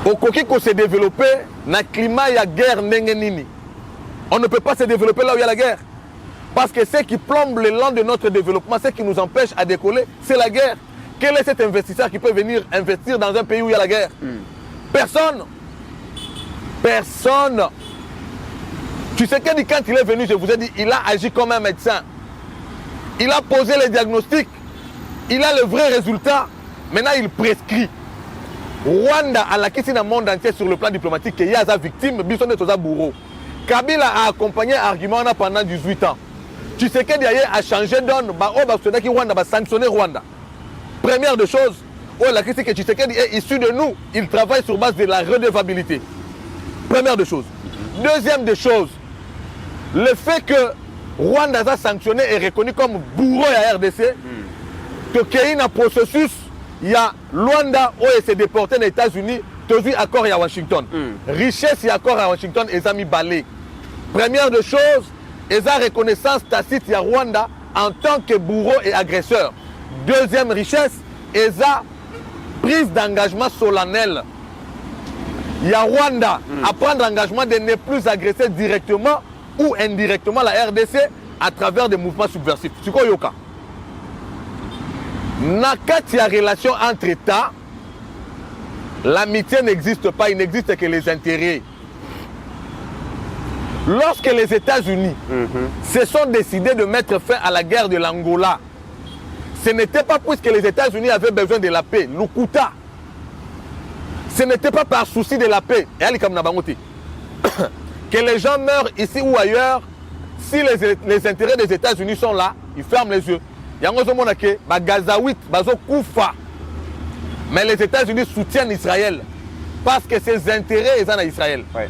Speaker 4: Au Kokiko s'est développé dans le climat, il y a guerre. On ne peut pas se développer là où il y a la guerre. Parce que ce qui plombe l'élan de notre développement, ce qui nous empêche à décoller, c'est la guerre. Quel est cet investisseur qui peut venir investir dans un pays où il y a la guerre? Personne. Personne. Tu sais que quand il est venu, je vous ai dit, il a agi comme un médecin. Il a posé les diagnostics. Il a le vrai résultat. Maintenant, il prescrit. Rwanda a la question dans le monde entier sur le plan diplomatique qu'il y a des victimes, Bisson de bourreau. Kabila a accompagné l'argument pendant 18 ans. Tu sais que derrière a changé d'onde. Rwanda va sanctionner Rwanda. Première des choses, la question que tu sais qu'il est issu de nous. Il travaille sur base de la redevabilité. Première des choses. Deuxième des choses, le fait que Rwanda a sanctionné et reconnu comme bourreau à RDC, que qu'il y a un processus, il y a Rwanda où il s'est déporté aux États-Unis, tu as vu accord à Washington. Richesse et accord à Washington, ils ont mis balai. Première des choses, ils ont reconnaissance tacite à Rwanda en tant que bourreau et agresseur. Deuxième richesse, ils ont prise d'engagement solennel. Il y a Rwanda à prendre l'engagement de ne plus agresser directement ou indirectement la RDC à travers des mouvements subversifs. C'est quoi Yoka? Quand il y a relation entre États, l'amitié n'existe pas, il n'existe que les intérêts. Lorsque les États-Unis se sont décidés de mettre fin à la guerre de l'Angola, ce n'était pas puisque les États-Unis avaient besoin de la paix, l'Ukuta. Ce n'était pas par souci de la paix. Que les gens meurent ici ou ailleurs, si les intérêts des États-Unis sont là, ils ferment les yeux. Mais les États-Unis soutiennent Israël parce que ses intérêts sont en Israël. Ouais.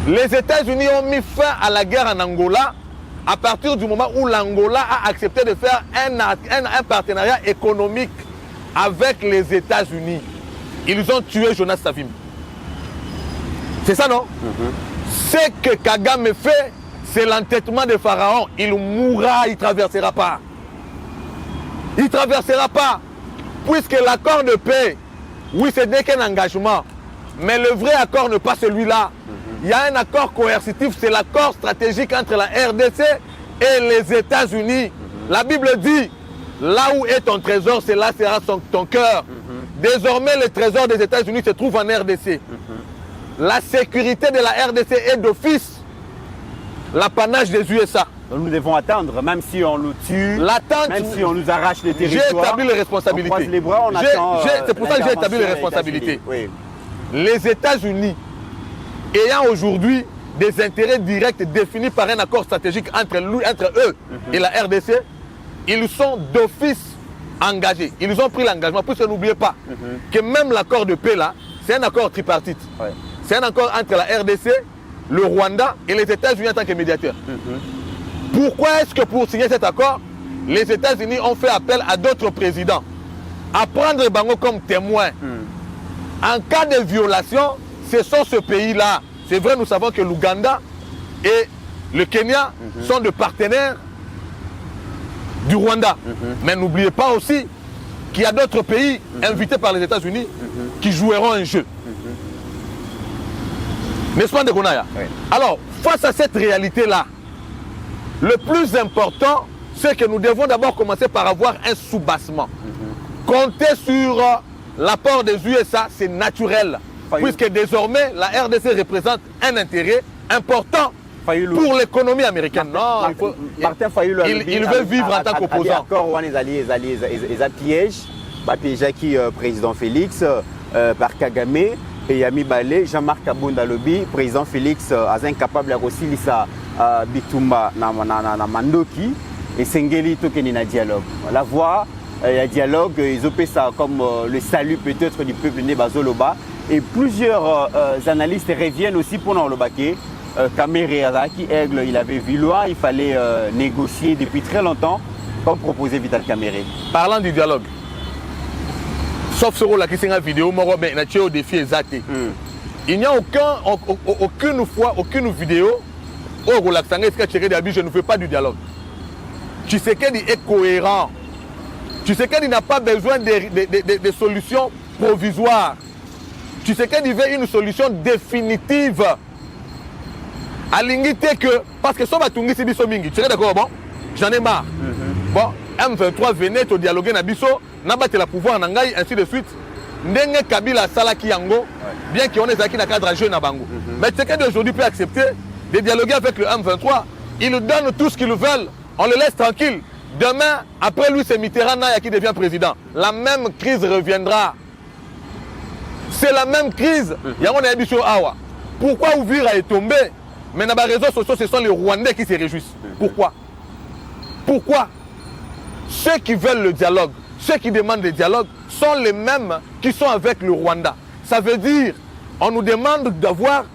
Speaker 4: Les États-Unis ont mis fin à la guerre en Angola à partir du moment où l'Angola a accepté de faire un partenariat économique avec les États-Unis. Ils ont tué Jonas Savimbi. C'est ça, non? Ce que Kagame fait, c'est l'entêtement de Pharaon. Il mourra, il ne traversera pas. Il ne traversera pas. Puisque l'accord de paix, oui, ce n'est qu'un engagement. Mais le vrai accord n'est pas celui-là. Il y a un accord coercitif, c'est l'accord stratégique entre la RDC et les États-Unis. La Bible dit, là où est ton trésor, c'est là sera ton cœur. Désormais, le trésor des États-Unis se trouve en RDC. La sécurité de la RDC est d'office l'apanage des USA.
Speaker 3: Donc nous devons attendre, même si on nous tue, même si on nous arrache les territoires.
Speaker 4: J'ai établi les responsabilités.
Speaker 3: On croise les bras, on attend.
Speaker 4: C'est pour ça que j'ai établi les responsabilités. Oui. Les États-Unis, ayant aujourd'hui des intérêts directs définis par un accord stratégique entre eux et la RDC, ils sont d'office engagés. Ils ont pris l'engagement, puisque n'oubliez pas que même l'accord de paix là, c'est un accord tripartite. Ouais. C'est un accord entre la RDC, le Rwanda et les États-Unis en tant que médiateurs. Pourquoi est-ce que pour signer cet accord, les États-Unis ont fait appel à d'autres présidents à prendre Bango comme témoin? En cas de violation, ce sont ce pays-là. C'est vrai, nous savons que l'Ouganda et le Kenya sont des partenaires du Rwanda. Mais n'oubliez pas aussi qu'il y a d'autres pays invités par les États-Unis qui joueront un jeu. N'est-ce pas, Ndekonaya? Oui. Alors, face à cette réalité-là, le plus important, c'est que nous devons d'abord commencer par avoir un soubassement. Compter sur l'apport des USA, c'est naturel. Puisque désormais, la RDC représente un intérêt important pour l'économie américaine. Non,
Speaker 3: Martin Fayulu,
Speaker 4: il veut vivre en tant qu'opposant.
Speaker 3: Ils piège, qui président Félix, par Kagame, et Yami Balé, Jean-Marc Kabunda Lobi, président Félix, est incapable de aussi Bitumba na Mandoki, et Sengeli Tokenina dialogue. La voix, il y a dialogue, ils ont ça comme le salut peut-être du peuple né Bazoloba. Et plusieurs analystes reviennent aussi pour nous le baquet. Kamere Azaki Aigle, il avait vu loin, il fallait négocier depuis très longtemps, comme proposé Vital Kamere.
Speaker 4: Parlant du dialogue, sauf ce rôle qui est une vidéo, mais il y a au défi exact. Il n'y a aucune fois, aucune vidéo où je ne fais pas du dialogue. Tu sais qu'il est cohérent. Tu sais qu'il n'a pas besoin de solutions provisoires. Tu sais qu'il veut une solution définitive. Parce que si on tu es d'accord, bon, j'en ai marre. Bon, M23 venait au dialoguer na biso, n'a pas le pouvoir nangai, ainsi de suite. Ndenge Kabila Salaki Yango, bien qu'on ait acquis dans le cadre jeune à Bango. Mais quelqu'un d'aujourd'hui peut accepter de dialoguer avec le M23. Ils nous donnent tout ce qu'ils veulent, on le laisse tranquille. Demain, après lui, c'est Mitterrand qui devient président. La même crise reviendra. C'est la même crise. Yango na Ebicho Awa. Pourquoi Ouvira est tombé? Mais dans les réseaux sociaux, ce sont les Rwandais qui se réjouissent. Pourquoi? Pourquoi? Ceux qui veulent le dialogue, ceux qui demandent le dialogue, sont les mêmes qui sont avec le Rwanda. Ça veut dire, on nous demande d'avoir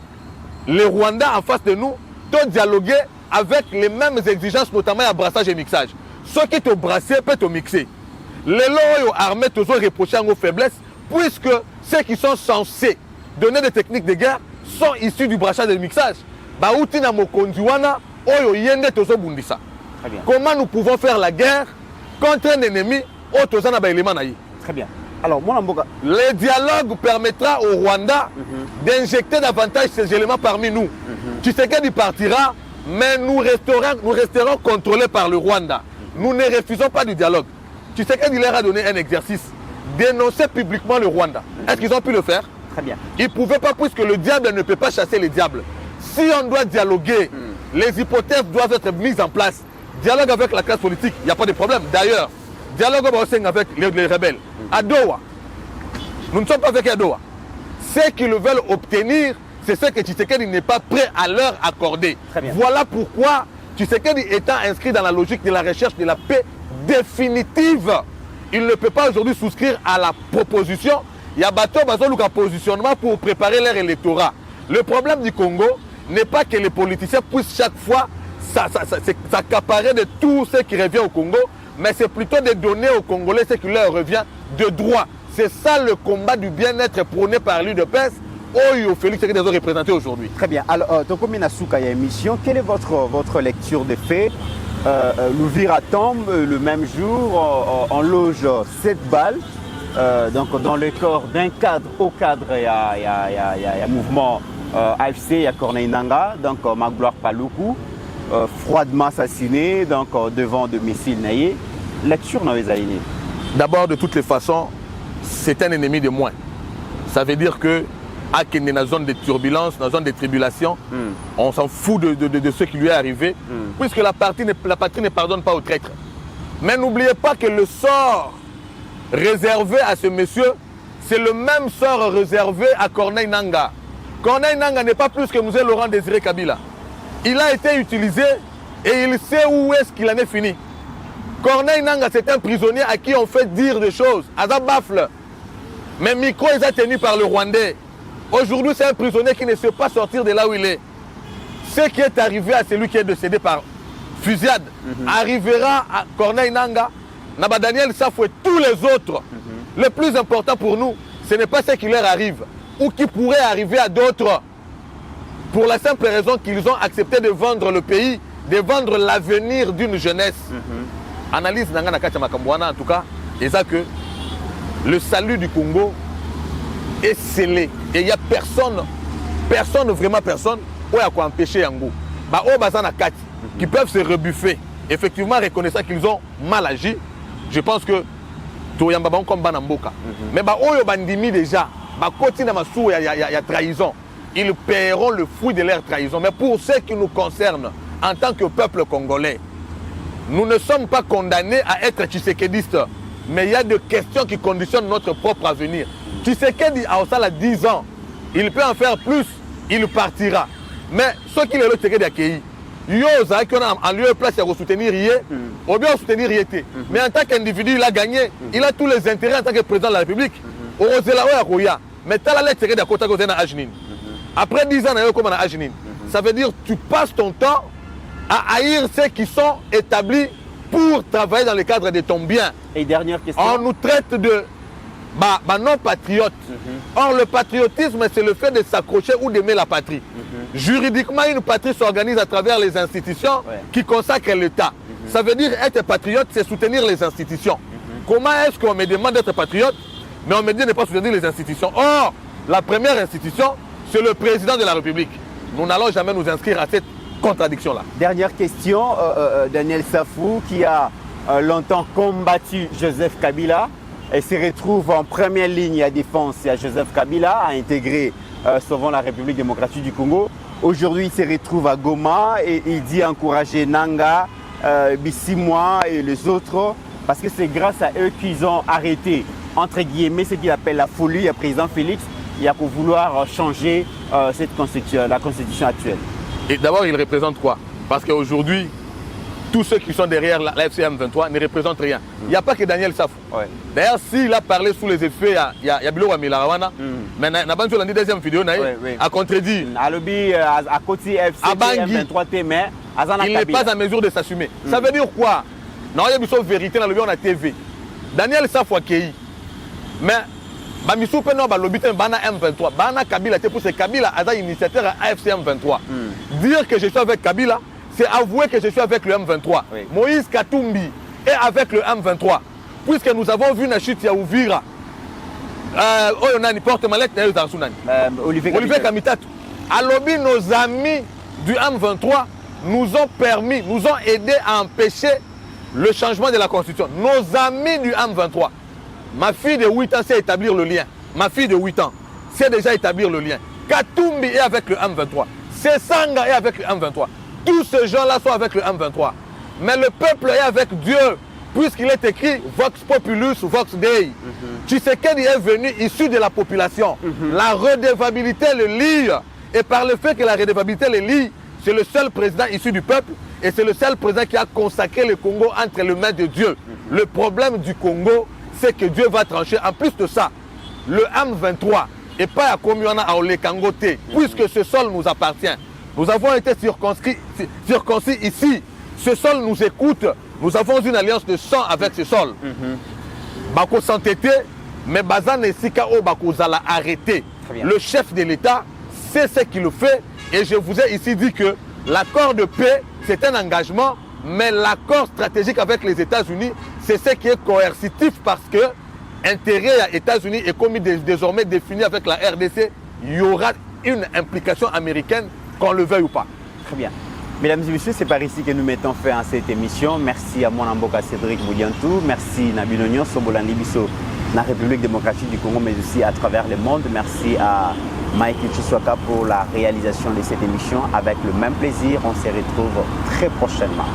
Speaker 4: les Rwandais en face de nous, de dialoguer avec les mêmes exigences, notamment à brassage et mixage. Ceux qui te brassent peuvent te mixer. Les lois armés te sont reprochés en faiblesse, puisque ceux qui sont censés donner des techniques de guerre sont issus du brassage et du mixage. Comment nous pouvons faire la guerre contre un ennemi?
Speaker 3: Très bien. Alors,
Speaker 4: le dialogue permettra au Rwanda d'injecter davantage ces éléments parmi nous. Tshisekedi partira, mais nous resterons contrôlés par le Rwanda. Nous ne refusons pas du dialogue. Tshisekedi leur a donné un exercice, dénoncer publiquement le Rwanda. Est-ce qu'ils ont pu le faire?
Speaker 3: Très bien.
Speaker 4: Ils ne pouvaient pas, puisque le diable ne peut pas chasser les diables. Si on doit dialoguer, les hypothèses doivent être mises en place. Dialogue avec la classe politique, il n'y a pas de problème. D'ailleurs, dialogue avec les rebelles. À Doha, nous ne sommes pas avec à Doha. Ce qu'ils veulent obtenir, c'est ce que Tshisekedi n'est pas prêt à leur accorder. Voilà pourquoi Tshisekedi étant inscrit dans la logique de la recherche de la paix définitive, il ne peut pas aujourd'hui souscrire à la proposition. Il y a bateau un positionnement pour préparer leur électorat. Le problème du Congo n'est pas que les politiciens puissent chaque fois s'accaparer de tout ce qui revient au Congo, mais c'est plutôt de donner aux Congolais ce qui leur revient de droit. C'est ça le combat du bien-être prôné par l'UDPS, Oyo Félix Tshisekedi a représenté aujourd'hui.
Speaker 3: Très bien. Alors, Tokomi Nasuka, il y a émission. Quelle est votre lecture des faits? L'Ouvira tombe le même jour, on loge 7 balles. Donc, dans le corps d'un cadre, au cadre, il y a mouvement AFC, il y a Corneille Nangaa, donc Magloire Paluku, froidement assassiné, donc devant de missiles naïfs. Lecture dans les alignés.
Speaker 4: D'abord, de toutes les façons, c'est un ennemi de moins. Ça veut dire que à dans la zone de turbulence, dans la zone de tribulation, on s'en fout de ce qui lui est arrivé, puisque la patrie ne pardonne pas aux traîtres. Mais n'oubliez pas que le sort réservé à ce monsieur, c'est le même sort réservé à Corneille Nangaa. Corneille Nangaa n'est pas plus que M. Laurent Désiré Kabila. Il a été utilisé et il sait où est-ce qu'il en est fini. Corneille Nangaa, c'est un prisonnier à qui on fait dire des choses, à sa baffle. Mais micro, il est tenu par le Rwandais. Aujourd'hui, c'est un prisonnier qui ne sait pas sortir de là où il est. Ce qui est arrivé à celui qui est décédé par fusillade arrivera à Corneille Nangaa, Naba Daniel Safou et tous les autres. Le plus important pour nous, ce n'est pas ce qui leur arrive ou qui pourrait arriver à d'autres. Pour la simple raison qu'ils ont accepté de vendre le pays, de vendre l'avenir d'une jeunesse. Analyse Nanga Nakacha Makambouana, en tout cas, et ça que le salut du Congo est scellé. Et il n'y a personne, vraiment personne, où il y a quoi empêcher Yango. Bah, au Bazana Kati, qui peuvent se rebuffer, effectivement reconnaissant qu'ils ont mal agi. Je pense que tout yamba bon comme Banamboka. Mais bah, au Bandimi déjà, bah, côté de Massou, il y a trahison. Ils paieront le fruit de leur trahison. Mais pour ce qui nous concerne, en tant que peuple congolais, nous ne sommes pas condamnés à être tshisekédistes. Mais il y a des questions qui conditionnent notre propre avenir. Tshisekedi a aussi 10 ans. Il peut en faire plus, il partira. Mais ce qu'il est le Tshisekedi accueilli, yo ozalaki en lieu et place ya soutenir ye ou bien soutenir ye te. Mais en tant qu'individu, il a gagné, il a tous les intérêts en tant que président de la République. Ozela oya koya, mais t'as la lettre de kota ko na Ajnin. Après 10 ans na yo comme na Ajnin. Ça veut dire tu passes ton temps à haïr ceux qui sont établis pour travailler dans le cadre de ton bien.
Speaker 3: Et dernière question.
Speaker 4: On nous traite de non-patriotes. Or, le patriotisme, c'est le fait de s'accrocher ou d'aimer la patrie. Juridiquement, une patrie s'organise à travers les institutions qui consacrent l'État. Ça veut dire être patriote, c'est soutenir les institutions. Comment est-ce qu'on me demande d'être patriote, mais on me dit de ne pas soutenir les institutions? Or, la première institution, c'est le président de la République. Nous n'allons jamais nous inscrire à cette contradiction-là.
Speaker 3: Dernière question, Daniel Safou, qui a longtemps combattu Joseph Kabila et se retrouve en première ligne à défense à Joseph Kabila, a intégré souvent la République démocratique du Congo. Aujourd'hui, il se retrouve à Goma et il dit encourager Nanga, Bissimwa et les autres, parce que c'est grâce à eux qu'ils ont arrêté, entre guillemets, ce qu'il appelle la folie à président Félix, il y a pour vouloir changer la constitution actuelle.
Speaker 4: Et d'abord, il représente quoi? Parce qu'aujourd'hui, tous ceux qui sont derrière la FCM 23 ne représentent rien. Il n'y a pas que Daniel Safou. D'ailleurs, s'il a parlé sous les effets, il y a Bilo Wamilarawana, mais n'a pas la deuxième vidéo, a contredit.
Speaker 3: Alobi à côté FCM 23 mais
Speaker 4: il n'est pas en mesure de s'assumer. Ça veut dire quoi? Non, il y a une vérité dans le on a TV. Daniel Safou a Kei. Mais Bamisou Peno Balobite Bana M23. Bana Kabila, c'est pour ce Kabila a initiateur à FCM 23. Dire que je suis avec Kabila, c'est avouer que je suis avec le M23. Moïse Katumbi est avec le M23. Puisque nous avons vu la chute à Ouvira. Olivier Kamitatu. Alobi, nos amis du M23 nous ont permis, nous ont aidé à empêcher le changement de la constitution. Nos amis du M23. Ma fille de 8 ans sait établir le lien. Ma fille de 8 ans sait déjà établir le lien. Katumbi est avec le M23. Sesanga est avec le M23. Tous ces gens-là sont avec le M23. Mais le peuple est avec Dieu, puisqu'il est écrit Vox Populus, Vox Dei. Tshisekedi est venu issu de la population. La redevabilité le lie. Et par le fait que la redevabilité le lie, c'est le seul président issu du peuple et c'est le seul président qui a consacré le Congo entre les mains de Dieu. Le problème du Congo, c'est que Dieu va trancher. En plus de ça, le M23 et pas à Komiona à Olekangote, puisque ce sol nous appartient. Nous avons été circoncis ici. Ce sol nous écoute. Nous avons une alliance de sang avec ce sol. Bako s'entêter, mais Bazan et Sikao Bako Zala arrêté. Le chef de l'État sait ce qu'il fait. Et je vous ai ici dit que l'accord de paix, c'est un engagement, mais l'accord stratégique avec les États-Unis, c'est ce qui est coercitif parce que l'intérêt à États-Unis est comme désormais défini avec la RDC. Il y aura une implication américaine, qu'on le veuille ou pas.
Speaker 3: Très bien. Mesdames et messieurs, c'est par ici que nous mettons fin à cette émission. Merci à mon amboka Cédric Moudiantou. Merci Nabil Onyon, Sobolandi Bisso, la République démocratique du Congo, mais aussi à travers le monde. Merci à Mike Chiswaka pour la réalisation de cette émission. Avec le même plaisir, on se retrouve très prochainement.